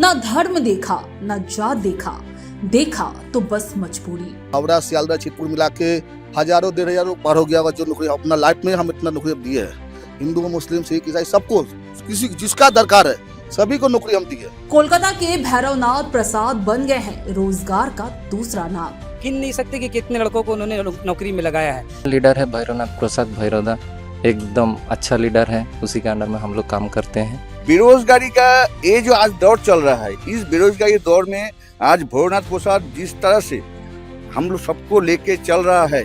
ना धर्म देखा, ना जात देखा, देखा तो बस मजबूरी। हावड़ा सियालदह चितपुर मिला के हजारों 1,500 पार हो गया होगा जो नौकरी अपना लाइफ में हम इतना नौकरी दिए है। हिंदू मुस्लिम सिख ईसाई सबको, किसी जिसका दरकार है सभी को नौकरी हम दी है। कोलकाता के भैरवनाथ प्रसाद बन गए हैं रोजगार का दूसरा नाम। गिन नहीं सकते कि कितने लड़कों को उन्होंने नौकरी में लगाया है। लीडर है भैरवनाथ प्रसाद भैरवदा, एकदम अच्छा लीडर है, उसी के अंडर में हम लोग काम करते हैं। बेरोजगारी का ये जो आज दौर चल रहा है, इस बेरोजगारी दौर में आज भैरवनाथ प्रसाद जिस तरह से हम लोग सबको लेके चल रहा है,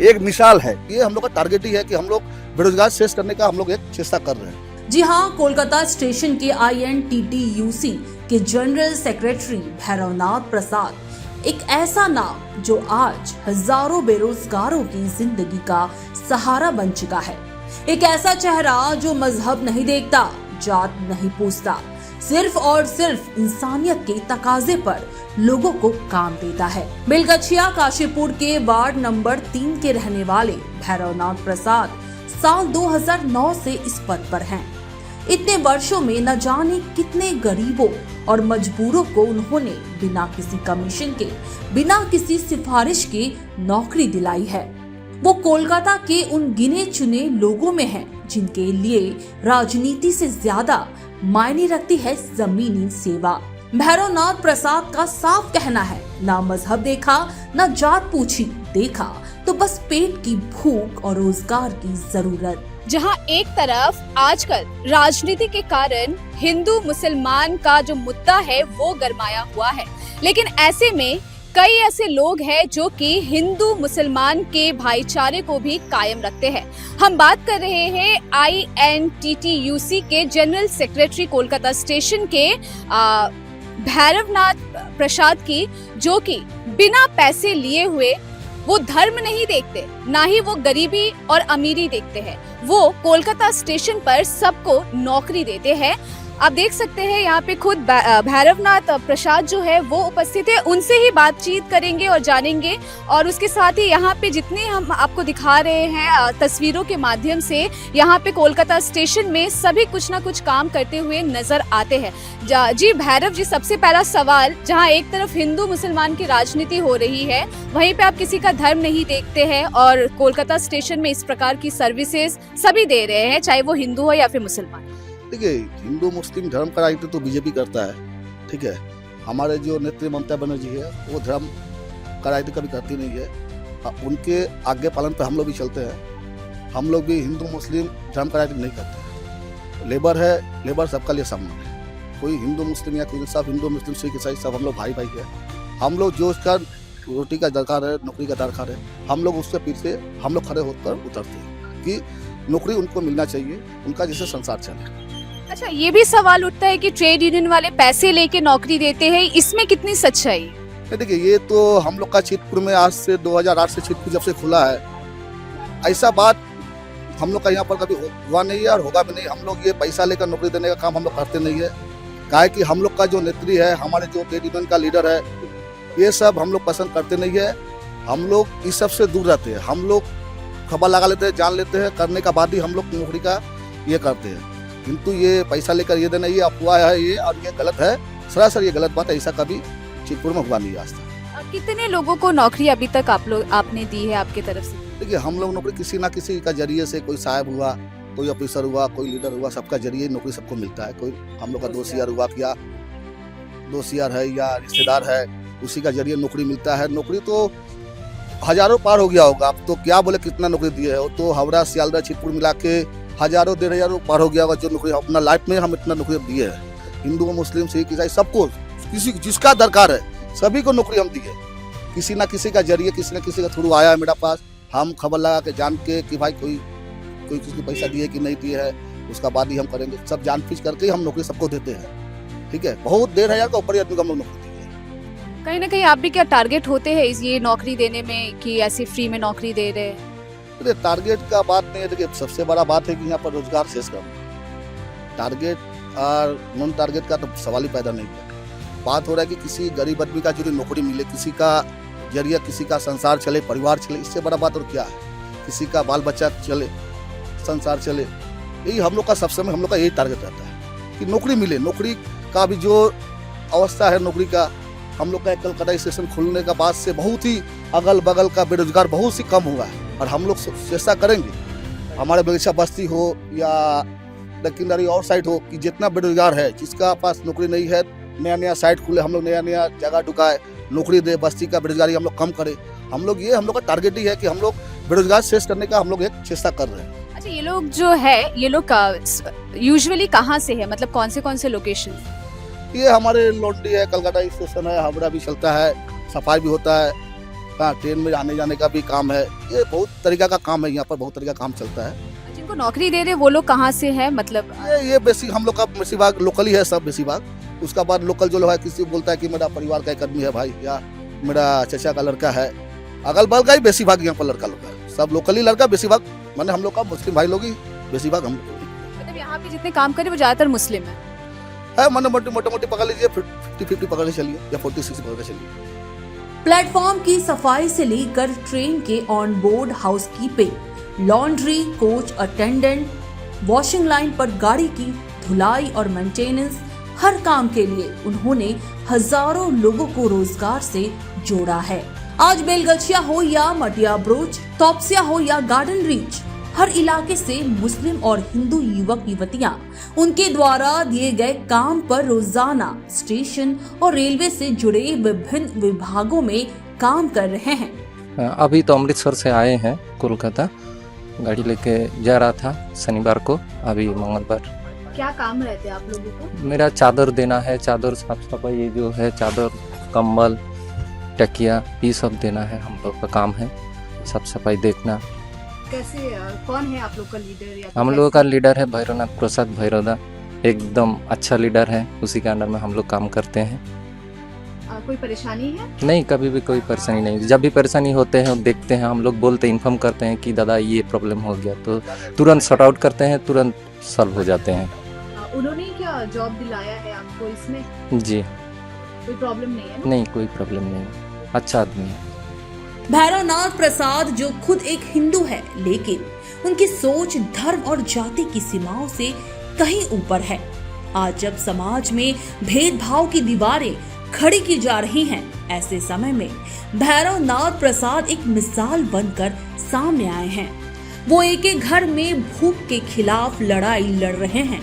एक मिसाल है। ये हम लोग का टारगेट ही है कि हम लोग बेरोजगार शेष करने का हम लोग एक चेष्टा कर रहे हैं। जी हाँ, कोलकाता स्टेशन के INTTUC के जनरल सेक्रेटरी भैरवनाथ प्रसाद एक ऐसा नाम जो आज हजारों बेरोजगारों की जिंदगी का सहारा बन चुका है। एक ऐसा चेहरा जो मजहब नहीं देखता, जात नहीं पूछता, सिर्फ और सिर्फ इंसानियत के तकाजे पर लोगों को काम देता है। बेलगछिया काशीपुर के वार्ड नंबर 3 के रहने वाले भैरवनाथ प्रसाद साल 2009 से इस पद पर हैं। इतने वर्षों में न जाने कितने गरीबों और मजबूरों को उन्होंने बिना किसी कमीशन के, बिना किसी सिफारिश के नौकरी दिलाई है। वो कोलकाता के उन गिने चुने लोगों में हैं जिनके लिए राजनीति से ज्यादा मायने रखती है जमीनी सेवा। भैरवनाथ प्रसाद का साफ कहना है, ना मजहब देखा, ना जात पूछी, देखा तो बस पेट की भूख और रोजगार की जरूरत। जहां एक तरफ आजकल राजनीति के कारण हिंदू मुसलमान का जो मुद्दा है वो गरमाया हुआ है, लेकिन ऐसे में कई ऐसे लोग हैं जो कि हिंदू मुसलमान के भाईचारे को भी कायम रखते हैं। हम बात कर रहे हैं INTTUC के जनरल सेक्रेटरी कोलकाता स्टेशन के भैरवनाथ प्रसाद की, जो कि बिना पैसे लिए हुए वो धर्म नहीं देखते, ना ही वो गरीबी और अमीरी देखते हैं। वो कोलकाता स्टेशन पर सबको नौकरी देते हैं। आप देख सकते हैं यहाँ पे खुद भैरवनाथ प्रसाद जो है वो उपस्थित है, उनसे ही बातचीत करेंगे और जानेंगे। और उसके साथ ही यहाँ पे जितने हम आपको दिखा रहे हैं तस्वीरों के माध्यम से, यहाँ पे कोलकाता स्टेशन में सभी कुछ ना कुछ काम करते हुए नजर आते हैं। जी भैरव जी, सबसे पहला सवाल, जहाँ एक तरफ हिंदू मुसलमान की राजनीति हो रही है, वहीं पे आप किसी का धर्म नहीं देखते हैं और कोलकाता स्टेशन में इस प्रकार की सर्विसेज सभी दे रहे हैं, चाहे वो हिंदू हो या फिर मुसलमान। देखिए, हिंदू मुस्लिम धर्म का राजनीति तो बीजेपी करता है, ठीक है। हमारे जो नेत्री ममता बनर्जी है वो धर्म का राजनीति कभी करती नहीं है। उनके आज्ञा पालन पर हम लोग भी चलते हैं। हम लोग भी हिंदू मुस्लिम धर्म का राजनीति नहीं करते। लेबर है, लेबर सबका लिए समान है। कोई हिंदू मुस्लिम या कोई, सब हिंदू मुस्लिम सिख ईसाई सब हम लोग भाई भाई है। हम लोग जो उसका रोटी का दरकार है, नौकरी का दरकार है, हम लोग उससे पीछे हम लोग खड़े होकर उतरते हैं कि नौकरी उनको मिलना चाहिए, उनका जिससे संसार चले। अच्छा, ये भी सवाल उठता है कि ट्रेड यूनियन वाले पैसे लेके नौकरी देते हैं, इसमें कितनी सच्चाई है? देखिए, ये तो हम लोग का चितपुर में आज से 2008 से चितपुर जब से खुला है, ऐसा बात हम लोग का यहाँ पर कभी हुआ नहीं है और होगा भी नहीं। हम लोग ये पैसा लेकर नौकरी देने का काम हम लोग करते नहीं है। काहे कि हम लोग का जो नेत्री है, हमारे जो ट्रेड यूनियन का लीडर है, ये सब हम लोग पसंद करते नहीं है। हम लोग इस सब से दूर रहते हैं। हम लोग खबर लगा लेते हैं, जान लेते हैं, करने का बाद ही हम लोग नौकरी का ये करते हैं। किंतु ये पैसा लेकर ये देना, ये अफवाह है ये, और ये गलत है, सरासर ये गलत बात है। ऐसा कभी चितपुर में हुआ नहीं आज तक। कितने लोगों को नौकरी अभी तक आपने दी है आपके तरफ से? देखिए, हम लोग नौकरी किसी ना किसी का जरिए से, कोई साहब हुआ, कोई ऑफिसर हुआ, कोई लीडर हुआ, सबका जरिए नौकरी सबको मिलता है। कोई हम लोग का दोस्त यार हुआ, क्या दोस्त यार है या रिश्तेदार है, उसी का जरिए नौकरी मिलता है। नौकरी तो हजारों पार हो गया होगा, अब तो क्या बोले कितना नौकरी दिए है। तो हावड़ा सियालदह चितपुर मिला के हजारों 1,500 पार हो गया होगा जो नौकरी अपना लाइफ में हम इतना नौकरी दिए है। हिंदू मुस्लिम सिख ईसाई सबको, किसी जिसका दरकार है सभी को नौकरी हम दी है। किसी ना किसी का जरिए, किसी ना किसी का थ्रू आया है मेरा पास। हम खबर लगा के जान के कि भाई कोई किसी को पैसा दिए कि नहीं दिए है, उसका बाद ही हम करेंगे। सब जान पीछ करके हम नौकरी सबको देते हैं, ठीक है। बहुत 1,500 का ऊपर आदमी को हम लोग नौकरी दी है। कहीं ना कहीं आप भी क्या टारगेट होते हैं ये नौकरी देने में कि ऐसे फ्री में नौकरी दे रहे हैं? टारगेट का बात नहीं है। देखिए, सबसे बड़ा बात है कि यहाँ पर रोजगार शेष करना। टारगेट और नॉन टारगेट का तो सवाल ही पैदा नहीं है। बात हो रहा है कि किसी गरीब आदमी का जो नौकरी मिले, किसी का जरिए किसी का संसार चले, परिवार चले, इससे बड़ा बात और क्या है। किसी का बाल बच्चा चले, संसार चले, यही हम लोग का सबसे में हम लोग का यही टारगेट रहता है कि नौकरी मिले। नौकरी का भी जो अवस्था है नौकरी का, हम लोग का एक कलकत्ता स्टेशन खुलने का बाद से बहुत ही अगल बगल का बेरोजगार बहुत ही कम हुआ है। और हम लोग चेष्टा करेंगे, हमारे बगीचा बस्ती हो या दक्षिणारी और साइड हो, कि जितना बेरोजगार है, जिसका पास नौकरी नहीं है, नया नया साइट खुले, हम लोग नया नया जगह ढुकाए, नौकरी दे, बस्ती का बेरोजगारी हम लोग कम करें। हम लोग का टारगेट ही है कि हम लोग बेरोजगार शेष करने का हम लोग एक चेष्टा कर रहे हैं। अच्छा, ये लोग जो है, ये लोग यूजुअली कहाँ से है, मतलब कौन से लोकेशन? ये हमारे लौंडी है, कलकत्ता स्टेशन है, हावड़ा भी चलता है, सफाई भी होता है, हाँ, ट्रेन में आने जाने का भी काम है। ये बहुत तरीका का काम है, यहाँ पर बहुत तरीका काम चलता है। जिनको नौकरी दे रहे वो लोग कहाँ से है, मतलब? ये बेसिक हम लोग का बेसी भाग लोकल ही है, सब बेसी भाग। उसका बाद लोकल जो है, किसी बोलता है कि मेरा परिवार का एक आदमी है भाई, या मेरा चचा का लड़का है, अगल बगल का ही बेसी भाग यहाँ पर लड़का लोग है, सब लोकल ही लड़का बेसी भाग, माने हम लोग का मुस्लिम भाई लोग ही बेसी भाग हम लोग। मतलब यहाँ पे जितने काम करे वो ज्यादातर मुस्लिम है? माने मोटी पकड़ लीजिए, 50-50 पकड़ के चलिए, या 40-60 पकड़ के चलिए। प्लेटफॉर्म की सफाई से लेकर ट्रेन के on board housekeeping, laundry, coach attendant, washing line पर गाड़ी की धुलाई और मेंटेनेंस, हर काम के लिए उन्होंने हजारों लोगों को रोजगार से जोड़ा है। आज बेलगछिया हो या मटिया ब्रोच, तोपसिया हो या गार्डन रीच, हर इलाके से मुस्लिम और हिंदू युवक युवतियां उनके द्वारा दिए गए काम पर रोजाना स्टेशन और रेलवे से जुड़े विभिन्न विभागों में काम कर रहे हैं। अभी तो अमृतसर से आए हैं कोलकाता, गाड़ी लेके जा रहा था शनिवार को, अभी मंगलवार। क्या काम रहते हैं आप लोगों को? मेरा चादर देना है, चादर साफ सफाई, ये जो है चादर, कंबल, तकिया, ये सब देना है, हम लोग का काम है, साफ सफाई देखना। कैसे, कौन है आप लोग का लीडर? या हम लोगों का लीडर है भैरवनाथ प्रसाद भैरवदा, एकदम अच्छा लीडर है, उसी के अंडर में हम लोग काम करते हैं। कोई परेशानी है? नहीं, कभी भी कोई परेशानी नहीं। जब भी परेशानी होते हैं, देखते हैं, हम लोग बोलते इन्फॉर्म करते हैं कि दादा ये प्रॉब्लम हो गया, तो तुरंत सॉर्ट आउट करते हैं, तुरंत सॉल्व हो जाते हैं। उन्होंने क्या जॉब दिलाया है आपको इसमें? जी, कोई प्रॉब्लम नहीं है? नहीं, कोई प्रॉब्लम नहीं, अच्छा आदमी है। भैरवनाथ प्रसाद जो खुद एक हिंदू है, लेकिन उनकी सोच धर्म और जाति की सीमाओं से कहीं ऊपर है। आज जब समाज में भेदभाव की दीवारें खड़ी की जा रही हैं, ऐसे समय में भैरवनाथ प्रसाद एक मिसाल बनकर सामने आए हैं। वो एक एक घर में भूख के खिलाफ लड़ाई लड़ रहे हैं,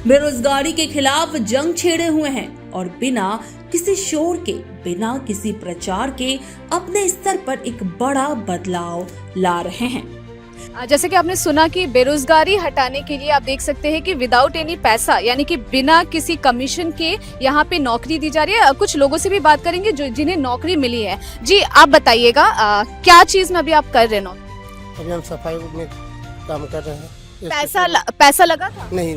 बेरोजगारी के खिलाफ जंग छेड़े हुए हैं और बिना किसी शोर के, बिना किसी प्रचार के अपने स्तर पर एक बड़ा बदलाव ला रहे हैं। जैसे कि आपने सुना कि बेरोजगारी हटाने के लिए आप देख सकते हैं कि विदाउट एनी पैसा, यानी कि बिना किसी कमीशन के यहाँ पे नौकरी दी जा रही है। कुछ लोगों से भी बात करेंगे जो जिन्हें नौकरी मिली है। जी, आप बताइएगा क्या चीज में अभी आप कर रहे हैं नौकरी? अभी हम सफाई में काम कर रहे हैं। पैसा लगा था? नहीं।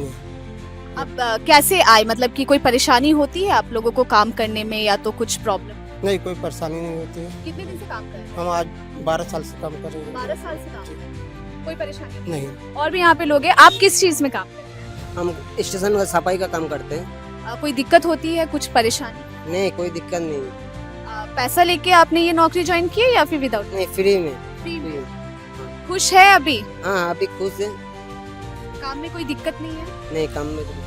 अब कैसे आए, मतलब कि कोई परेशानी होती है आप लोगों को काम करने में, या तो कुछ प्रॉब्लम? नहीं, कोई परेशानी नहीं होती है। कितने दिन से काम कर रहे हैं? हम आज 12 साल से काम कर रहे हैं। 12 साल से काम कर रहे हैं, कोई परेशानी नहीं। और भी यहाँ पे लोग हैं। आप किस चीज में काम करते हैं? हम स्टेशन में सफाई का काम करते हैं। कोई दिक्कत होती है, कुछ परेशानी? नहीं, कोई दिक्कत नहीं। पैसा लेके आपने ये नौकरी ज्वाइन की है या फिर विदाउट? नहीं, फ्री में। खुश है अभी? हाँ, अभी खुश है। काम में कोई दिक्कत नहीं है? नहीं, काम में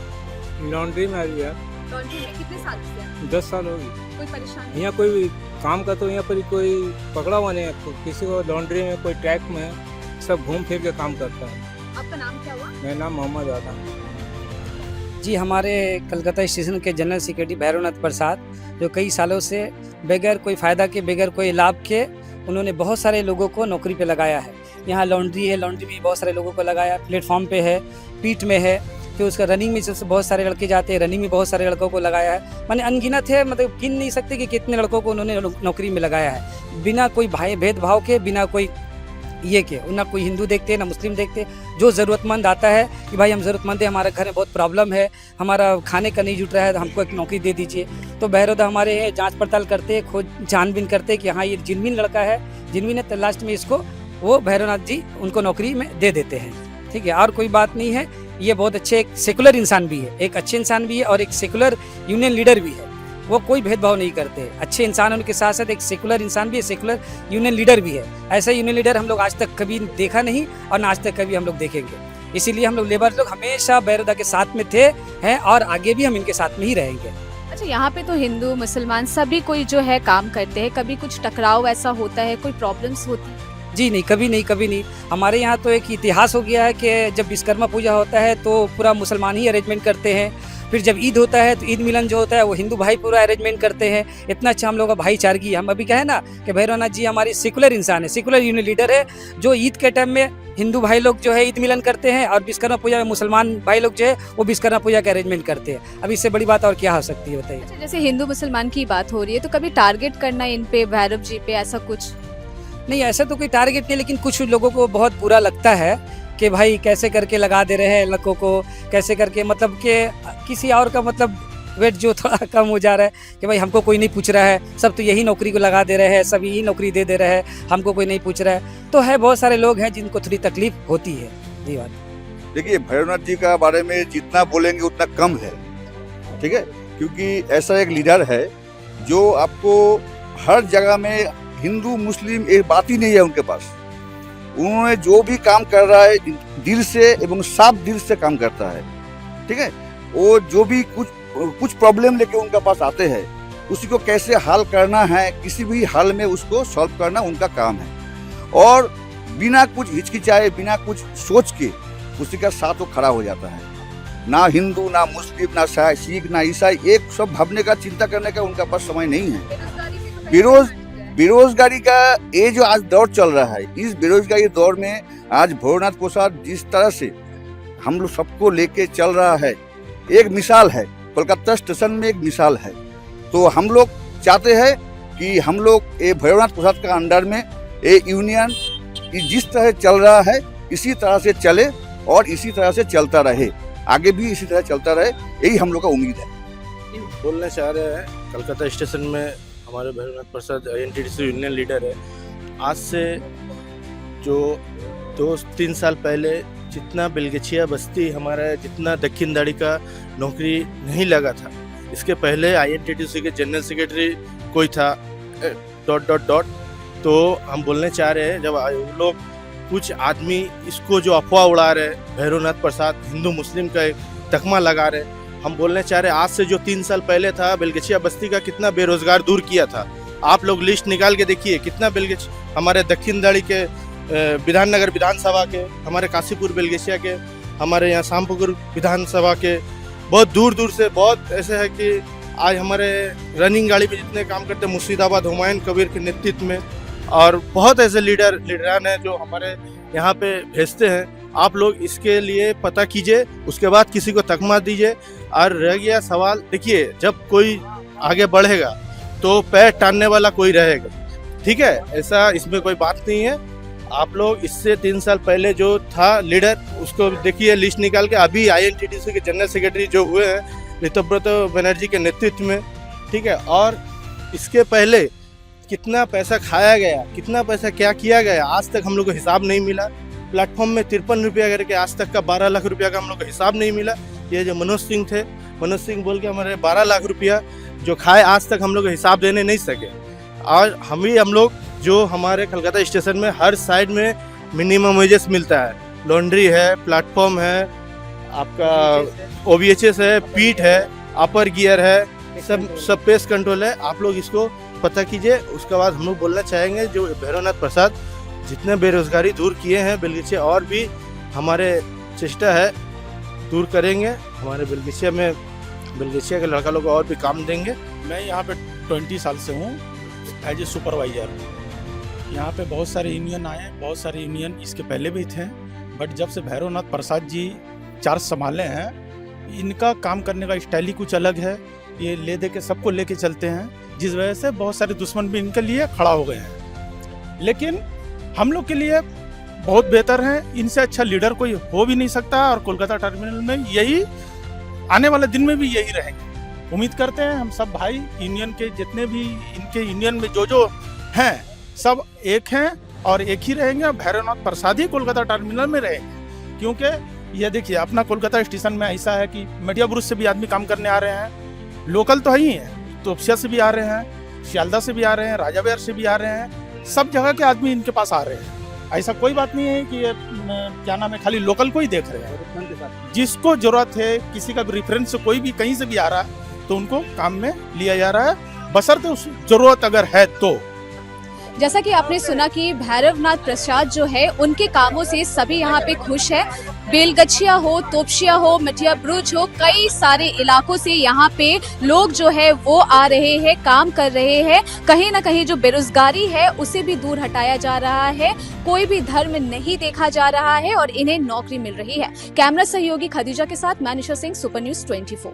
लॉन्ड्री में अभी यार लॉन्ड्री में कितने साल से हैं? 10 साल हो गई। कोई परेशानी? यहाँ कोई भी काम का तो यहाँ पर कोई पकड़ा हुआ नहीं है, किसी को लॉन्ड्री में, कोई ट्रैक में, सब घूम फिर के काम करता है। आपका नाम क्या हुआ? मेरा नाम मोहम्मद आदा। जी, हमारे कलकत्ता स्टेशन के जनरल सेक्रेटरी भैरवनाथ प्रसाद, जो कई सालों से बगैर कोई फ़ायदा के, बगैर कोई लाभ के, उन्होंने बहुत सारे लोगों को नौकरी पे लगाया है। यहाँ लॉन्ड्री है, लॉन्ड्री में बहुत सारे लोगों को लगाया, प्लेटफॉर्म पे है, पीठ में है, फिर उसका रनिंग में से बहुत सारे लड़के जाते हैं, रनिंग में बहुत सारे लड़कों को लगाया है। माने अनगिनत है, मतलब गिन नहीं सकते कि कितने लड़कों को उन्होंने नौकरी में लगाया है, बिना कोई भेदभाव के, बिना कोई ये के। ना कोई हिंदू देखते, ना मुस्लिम देखते। जो ज़रूरतमंद आता है कि भाई हम ज़रूरतमंद है, हमारे घर में बहुत प्रॉब्लम है, हमारा खाने का नहीं जुट रहा है, तो हमको एक नौकरी दे दीजिए, तो भैरवदा हमारे जांच पड़ताल करते, खोज छानबीन करते कि हाँ ये जिनवीन लड़का है, जिनवीन है, तो लास्ट में इसको वो भैरवनाथ जी उनको नौकरी में दे देते हैं। ठीक है, और कोई बात नहीं है। ये बहुत अच्छे एक सेकुलर इंसान भी है, एक अच्छे इंसान भी है और एक सेकुलर यूनियन लीडर भी है। वो कोई भेदभाव नहीं करते, अच्छे इंसान उनके साथ साथ एक सेकुलर इंसान भी है, सेकुलर यूनियन लीडर भी है। ऐसा यूनियन लीडर हम लोग आज तक कभी देखा नहीं और ना आज तक कभी हम लोग देखेंगे। इसीलिए हम लोग लेबर लोग हमेशा भैरवदा के साथ में थे, हैं और आगे भी हम इनके साथ में ही रहेंगे। अच्छा, यहाँ पे तो हिंदू मुसलमान सभी कोई जो है काम करते हैं, कभी कुछ टकराव ऐसा होता है, कोई प्रॉब्लम्स होती है? जी नहीं, कभी नहीं, कभी नहीं। हमारे यहाँ तो एक इतिहास हो गया है कि जब विश्वकर्मा पूजा होता है तो पूरा मुसलमान ही अरेंजमेंट करते हैं। फिर जब ईद होता है तो ईद मिलन जो होता है वो हिंदू भाई पूरा अरेंजमेंट करते हैं। इतना अच्छा हम लोग का भाईचारगी। हम अभी कहे ना कि भैरवनाथ जी हमारी सेकुलर इंसान है, सेकुलर यूनियन लीडर है, जो ईद के टाइम में हिंदू भाई लोग जो है ईद मिलन करते हैं और विश्वकर्मा पूजा में मुसलमान भाई लोग जो है वो विश्वकर्मा पूजा का अरेंजमेंट करते हैं। अब इससे बड़ी बात और क्या हो सकती है, बताइए। अच्छा, जैसे हिंदू मुसलमान की बात हो रही है तो कभी टारगेट करना इन पे, भैरव जी पे, ऐसा कुछ? नहीं, ऐसा तो कोई टारगेट नहीं, लेकिन कुछ लोगों को बहुत बुरा लगता है कि भाई कैसे करके लगा दे रहे हैं लड़कों को, कैसे करके मतलब कि किसी और का मतलब वेट जो थोड़ा कम हो जा रहा है कि भाई हमको कोई नहीं पूछ रहा है, सब तो यही नौकरी को लगा दे रहे हैं, सब यही नौकरी दे रहे हैं, हमको कोई नहीं पूछ रहा है। तो है बहुत सारे लोग हैं जिनको थोड़ी तकलीफ होती है। जी बात। देखिए, भैरवनाथ जी का बारे में जितना बोलेंगे उतना कम है, ठीक है, क्योंकि ऐसा एक लीडर है जो आपको हर जगह में, हिंदू मुस्लिम एक बात ही नहीं है उनके पास। उन्होंने जो भी काम कर रहा है दिल से एवं साफ दिल से काम करता है, ठीक है। वो जो भी कुछ प्रॉब्लम लेके उनके पास आते हैं, उसी को कैसे हल करना है, किसी भी हाल में उसको सॉल्व करना उनका काम है। और बिना कुछ हिचकिचाए, बिना कुछ सोच के उसी का साथ वो खड़ा हो जाता है। ना हिंदू, ना मुस्लिम, ना सिख, ना ईसाई, एक सब भावने का, चिंता करने का उनका पास समय नहीं है। बेरोजगारी का ये जो आज दौर चल रहा है, इस बेरोजगारी दौर में आज भैरवनाथ प्रसाद जिस तरह से हम लोग सबको लेके चल रहा है, एक मिसाल है। कोलकाता स्टेशन में एक मिसाल है। तो हम लोग चाहते हैं कि हम लोग ये भैरवनाथ प्रसाद का अंडर में ये यूनियन जिस तरह चल रहा है इसी तरह से चले और इसी तरह से चलता रहे, आगे भी इसी तरह चलता रहे, यही हम लोग का उम्मीद है। बोलना चाह रहे हैं, कलकत्ता स्टेशन में हमारे भैरवनाथ प्रसाद INTTC यूनियन लीडर है। आज से जो 2-3 साल पहले जितना बेलगछिया बस्ती हमारा, जितना दक्षिण दाड़ी का नौकरी नहीं लगा था, इसके पहले INTTC के जनरल सेक्रेटरी कोई था ... तो हम बोलने चाह रहे हैं, जब वो लोग कुछ आदमी इसको जो अफवाह उड़ा रहे, भैरवनाथ प्रसाद हिंदू मुस्लिम का एक तकमा लगा रहे, हम बोलने चाह रहे हैं आज से जो 3 साल पहले था, बेलगछिया बस्ती का कितना बेरोजगार दूर किया था। आप लोग लिस्ट निकाल के देखिए, कितना हमारे दक्षिण दाड़ी के विधाननगर विधानसभा के, हमारे काशीपुर बेलगछिया के, हमारे यहाँ शामपुकुर विधानसभा के, बहुत दूर दूर से बहुत ऐसे है कि आज हमारे रनिंग गाड़ी पे जितने काम करते हैं, मुर्शिदाबाद हुमायूं कबीर के नेतृत्व में, और बहुत ऐसे लीडरान हैं जो हमारे यहाँ पे भेजते हैं। आप लोग इसके लिए पता कीजिए, उसके बाद किसी को तकमा दीजिए। और रह गया सवाल, देखिए जब कोई आगे बढ़ेगा तो पैर टानने वाला कोई रहेगा, ठीक है, ऐसा इसमें कोई बात नहीं है। आप लोग इससे 3 साल पहले जो था लीडर, उसको देखिए लिस्ट निकाल के। अभी INTTC के जनरल सेक्रेटरी जो हुए हैं ऋतुव्रत बनर्जी के नेतृत्व में, ठीक है, और इसके पहले कितना पैसा खाया गया, कितना पैसा क्या किया गया, आज तक हम लोग को हिसाब नहीं मिला। प्लेटफॉर्म में 53 रुपया करके आज तक का 12 लाख रुपया का हम लोग को हिसाब नहीं मिला। ये जो मनोज सिंह थे, मनोज सिंह बोल के हमारे 12 लाख रुपया जो खाए, आज तक हम लोग हिसाब देने नहीं सके। और हम लोग जो हमारे कलकत्ता स्टेशन में हर साइड में मिनिमम वेजेस मिलता है, लॉन्ड्री है, प्लेटफॉर्म है, आपका OVHS है, पीट है, अपर गियर है, सब पेस्ट कंट्रोल है। आप लोग इसको पता कीजिए। उसके बाद हम लोग बोलना चाहेंगे, जो भैरवनाथ प्रसाद जितने बेरोजगारी दूर किए हैं बेलगछिया, और भी हमारे चेष्टा है दूर करेंगे। हमारे बेलगछिया के लड़का लोग और भी काम देंगे। मैं यहाँ पे 20 साल से हूँ एज ए सुपरवाइजर। यहाँ पे बहुत सारे यूनियन आए, बहुत सारे यूनियन इसके पहले भी थे, बट जब से भैरवनाथ प्रसाद जी चार्ज संभाले हैं, इनका काम करने का स्टाइल ही कुछ अलग है। ये ले दे के सबको लेके चलते हैं, जिस वजह से बहुत सारे दुश्मन भी इनके लिए खड़ा हो गए हैं। लेकिन हम लोग के लिए बहुत बेहतर है, इनसे अच्छा लीडर कोई हो भी नहीं सकता। और कोलकाता टर्मिनल में यही आने वाले दिन में भी यही रहेंगे। उम्मीद करते हैं हम सब भाई यूनियन के, जितने भी इनके यूनियन में जो हैं, सब एक हैं और एक ही रहेंगे। भैरवनाथ प्रसाद ही कोलकाता टर्मिनल में रहेंगे, क्योंकि ये देखिए अपना कोलकाता स्टेशन में ऐसा है कि मीडिया ब्रुज से भी आदमी काम करने आ रहे हैं, लोकल तो ही है, तोपसिया से भी आ रहे हैं, सियालदा से भी आ रहे हैं, राजाविहार से भी आ रहे हैं, सब जगह के आदमी इनके पास आ रहे हैं। ऐसा कोई बात नहीं है कि ये क्या नाम है, खाली लोकल को ही देख रहे हैं। जिसको जरूरत है, किसी का भी रेफरेंस कोई भी कहीं से भी आ रहा है, तो उनको काम में लिया जा रहा है, बशर्ते उस जरूरत अगर है तो। जैसा कि आपने सुना कि भैरवनाथ प्रसाद जो है उनके कामों से सभी यहाँ पे खुश है। बेलगछिया हो, तोपशिया हो, मटिया ब्रुज हो, कई सारे इलाकों से यहाँ पे लोग जो है वो आ रहे हैं, काम कर रहे हैं। कहीं ना कहीं जो बेरोजगारी है उसे भी दूर हटाया जा रहा है, कोई भी धर्म नहीं देखा जा रहा है और इन्हें नौकरी मिल रही है। कैमरा सहयोगी खदीजा के साथ मैं निशा सिंह, सुपर न्यूज़ 24।